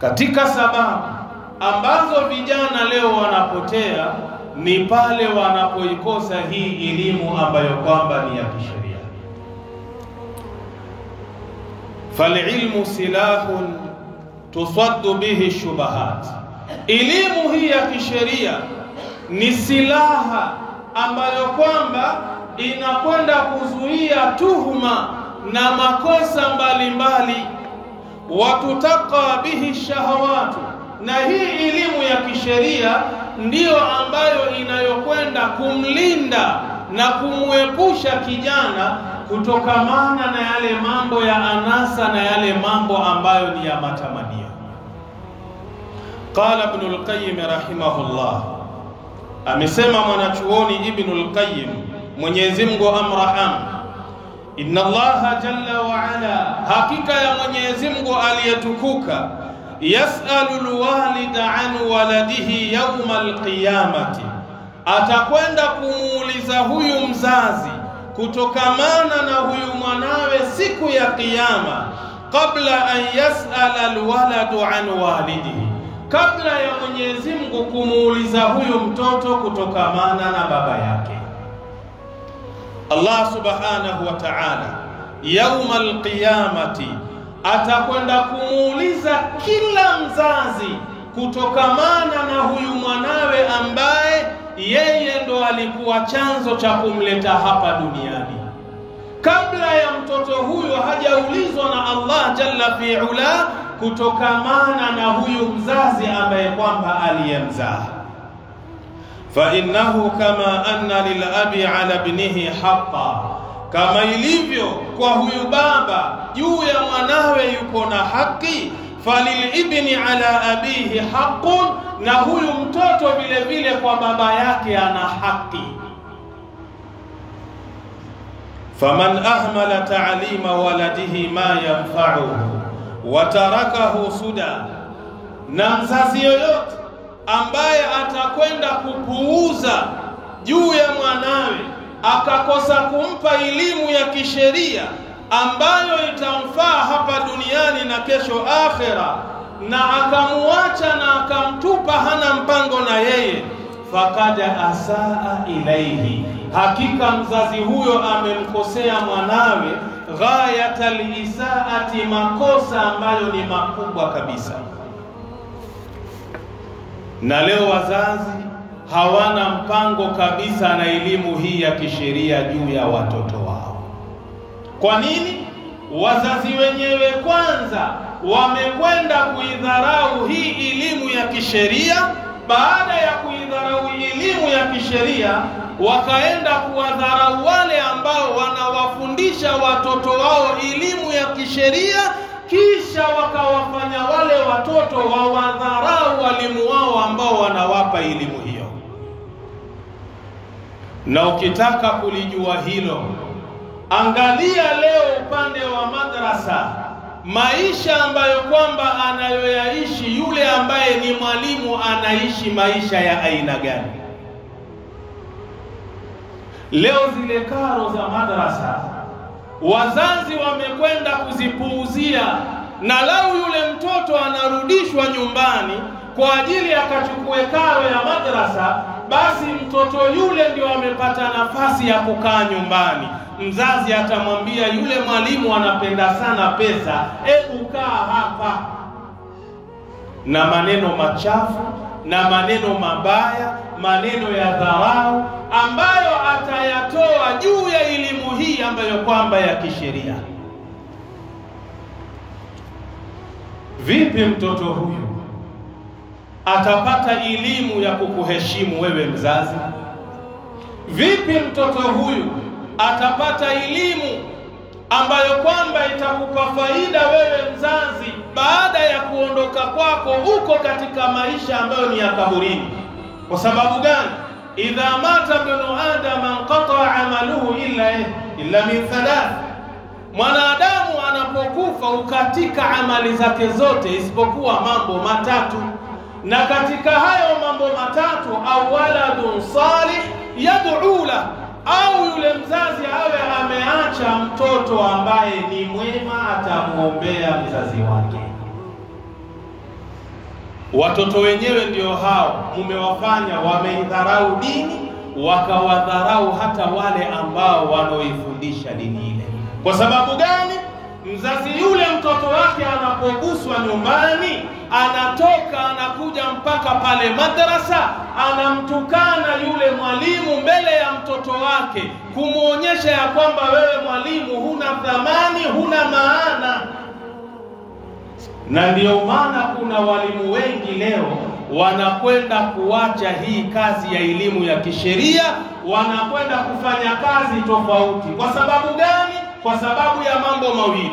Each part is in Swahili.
Katika sababu ambazo vijana leo wanapotea ni pale wanapoikosa hii elimu ambayo kwamba ni ya kisheria. Falilmu silahun tusaddu bihi shubahat, elimu hii ya kisheria ni silaha ambayo kwamba inakwenda kuzuia tuhuma na makosa mbalimbali. Watutaqa bihi shahawatu, na hii elimu ya kisheria ndiyo ambayo inayokwenda kumlinda na kumwepusha kijana kutokamana na yale mambo ya anasa na yale mambo ambayo ni ya matamanio. Qala Ibn al-Qayyim rahimahullah, amesema mwanachuoni Ibn al-Qayyim, Mwenyezi Mungu amraham, inna Allaha jalla wa ala, hakika ya Mwenyezi Mungu aliyetukuka, yas'alu al-walida an waladihi yawm al-qiyamati, atakwenda kumuuliza huyu mzazi kutokamana na huyu mwanawe siku ya kiyama, kabla an yas'ala al-waladu an walidihi, kabla ya Mwenyezi Mungu kumuuliza huyu mtoto kutokamana na baba yake. Allah subhanahu wa ta'ala yawm al-qiyamati atakwenda kumuuliza kila mzazi kutokamana na huyu mwanawe ambaye yeye ndo alikuwa chanzo cha kumleta hapa duniani. Kabla ya mtoto huyo hajaulizwa na Allah jalla fi'ala kutokamana na huyu mzazi ambaye kwamba aliyemzaa. Fa innahu kama anna lil abi ala ibnihi haqqan, kama ilivyo kwa huyu baba juu ya mwanawe yuko na haki, falil ibni ala abihi haqqun, na huyu mtoto vile vile kwa baba yake ana haki. Faman ahmala ta'lima waladihi ma yanfa'uhu wa tarakahu suda, na mzazi yoyote ambaye atakwenda kupuuza juu ya mwanawe akakosa kumpa elimu ya kisheria ambayo itamfaa hapa duniani na kesho akhera, na akamuacha na akamtupa, hana mpango na yeye, faqad asaa ilaihi, hakika mzazi huyo amemkosea mwanawe ghayatal isaati, makosa ambayo ni makubwa kabisa. Na leo wazazi hawana mpango kabisa na elimu hii ya kisheria juu ya watoto wao. Kwa nini? Wazazi wenyewe kwanza wamekwenda kuidharau hii elimu ya kisheria. Baada ya kuidharau elimu ya kisheria, wakaenda kuwadharau wale ambao wanawafundisha watoto wao elimu ya kisheria, kisha wakawafanya wale watoto wawadharau walimu wao ambao wanawapa elimu hiyo. Na ukitaka kulijua hilo, angalia leo upande wa madrasa, maisha ambayo kwamba anayoyaishi yule ambaye ni mwalimu, anaishi maisha ya aina gani? Leo zile karo za madrasa wazazi wamekwenda kuzipuuzia, na lau yule mtoto anarudishwa nyumbani kwa ajili akachukue karo ya madrasa, basi mtoto yule ndio amepata nafasi ya kukaa nyumbani. Mzazi atamwambia yule mwalimu anapenda sana pesa, ukaa hapa, na maneno machafu na maneno mabaya, maneno ya dharau ambayo atayatoa juu ya elimu hii ambayo kwamba ya kisheria. Vipi mtoto huyu atapata elimu ya kukuheshimu wewe mzazi? Vipi mtoto huyu atapata elimu ambayo kwamba itakupa faida wewe mzazi baada ya kuondoka kwako uko katika maisha ambayo ni ya kaburini? Kwa sababu gani? Idha mata ibnu adam anqata amaluhu illa min thalath, mwanadamu anapokufa ukatika amali zake zote isipokuwa mambo matatu. Na katika hayo mambo matatu, au waladun salih yad'u la, au yule mzazi awe ameacha mtoto ambaye ni mwema atamuombea mzazi wake. Watoto wenyewe ndio hao mumewafanya wameidharau dini, wakawadharau hata wale ambao wanaoifundisha dini ile. Kwa sababu gani? Mzazi yule mtoto wake anapoguswa nyumbani, anatoka anakuja mpaka pale madrasa, anamtukana yule mwalimu mbele ya mtoto wake, kumuonyesha ya kwamba wewe mwalimu huna thamani, huna maana. Na ndio maana kuna walimu wengi leo wanakwenda kuacha hii kazi ya elimu ya kisheria, wanakwenda kufanya kazi tofauti. Kwa sababu gani? Kwa sababu ya mambo mawili.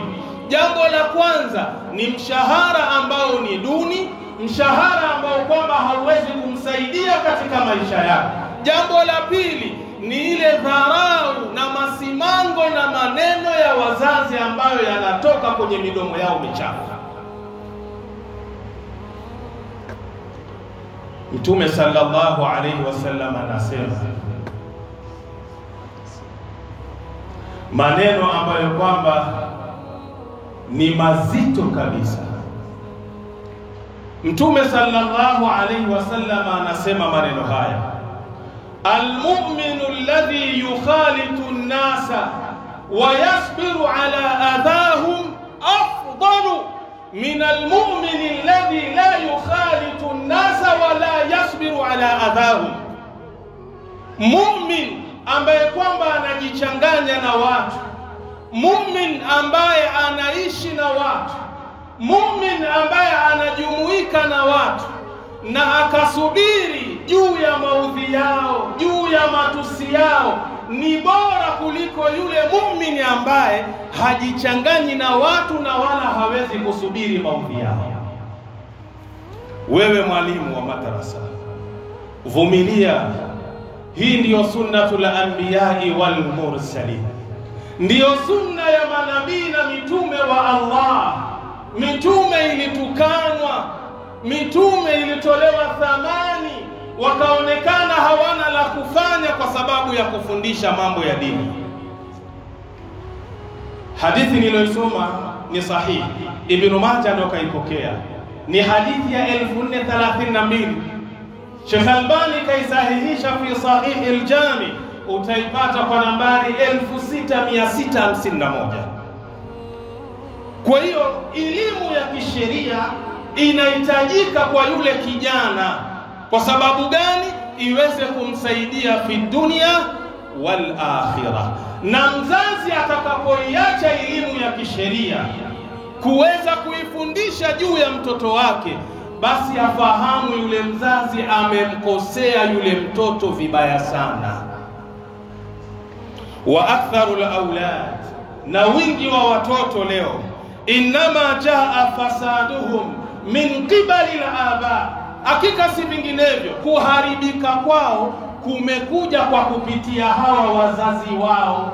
Jambo la kwanza ni mshahara ambao ni duni, mshahara ambao kwamba hauwezi kumsaidia katika maisha yake. Jambo la pili ni ile dharau na masimango na maneno ya wazazi ambayo yanatoka kwenye midomo yao michafu. Mtume sallallahu alaihi wasallam anasema maneno ambayo kwamba ni mazito kabisa. Mtume sallallahu alaihi wasallam anasema maneno haya: almu'minu alladhi yukhalitu an-nasa wa yasbiru ala adahum afdalu min almu'mini alladhi la yukhalitu an-nasa wa la yasbiru ala adahum. Mu'min ambaye kwamba anajichanganya na watu, mu'min ambaye anaishi na watu, mu'min ambaye anajumuika na watu na akasubiri juu ya maudhi yao, juu ya matusi yao, ni bora kuliko yule mu'min ambaye hajichanganyi na watu na wala hawezi kusubiri maudhi yao. Wewe mwalimu wa madrasa, vumilia. Hii ndiyo sunnatul anbiya'i wal mursalin, ndiyo sunna ya manabii na mitume wa Allah. Mitume ilitukanwa, mitume ilitolewa thamani, wakaonekana hawana la kufanya kwa sababu ya kufundisha mambo ya dini. Hadithi niliyosoma ni sahihi, Ibn Majah ndio kaipokea, ni hadithi ya 1432. Sheikh Albani kaisahihisha fi Sahih al-Jami, utaipata kwa nambari 6651. Kwa hiyo elimu ya kisheria inahitajika kwa yule kijana. Kwa sababu gani? Iweze kumsaidia fi dunia wal akhirah. Na mzazi atakapoiacha elimu ya kisheria kuweza kuifundisha juu ya mtoto wake, basi afahamu yule mzazi amemkosea yule mtoto vibaya sana. Wa aktharul aulad, na wingi wa watoto leo, inma jaa fasaduhum min qibali al-aba, hakika si vinginevyo kuharibika kwao kumekuja kwa kupitia hawa wazazi wao.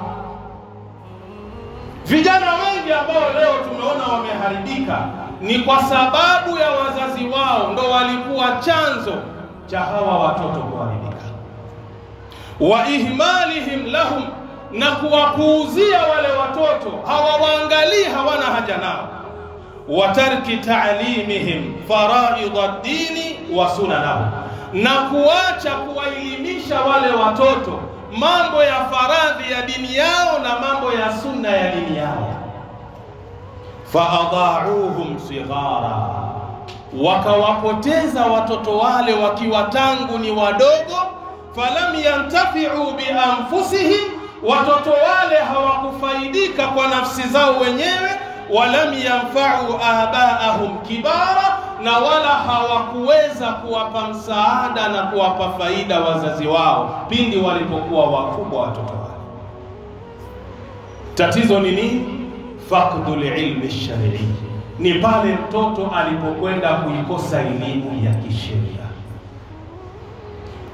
Vijana wengi ambao leo tumeona wameharibika ni kwa sababu ya wazazi wao, ndo walikuwa chanzo cha hawa watoto kuharibika. Wa ihmalihim lahum, na kuwapuuzia wale watoto, hawawaangalii, hawana haja nao. Wa tarki ta'limihim faraid ad-dini wa sunanahu, na kuacha kuwaelimisha wale watoto mambo ya faradhi ya dini yao na mambo ya sunna ya dini yao. Faadha'uhum sighara, wakawapoteza watoto wale wakiwa tangu ni wadogo. Falam yantafi'u bi anfusihim, watoto wale hawakufaidika kwa nafsi zao wenyewe. Walam yanfa'u abaahum kibara, na wala hawakuweza kuwapa msaada na kuwapa faida wazazi wao pindi walipokuwa wakubwa watoto wale. Tatizo ni nini? Faqdul ilmi shar'i, ni pale mtoto alipokwenda kuikosa elimu ya kisheria.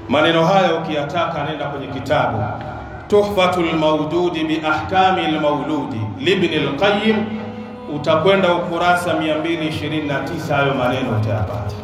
Maneno haya ukiyataka nenda kwenye kitabu Tuhfatul Mawdudi bi Ahkamil Mawludi Ibn al-Qayyim, utakwenda ukurasa 229, hayo maneno utayapata.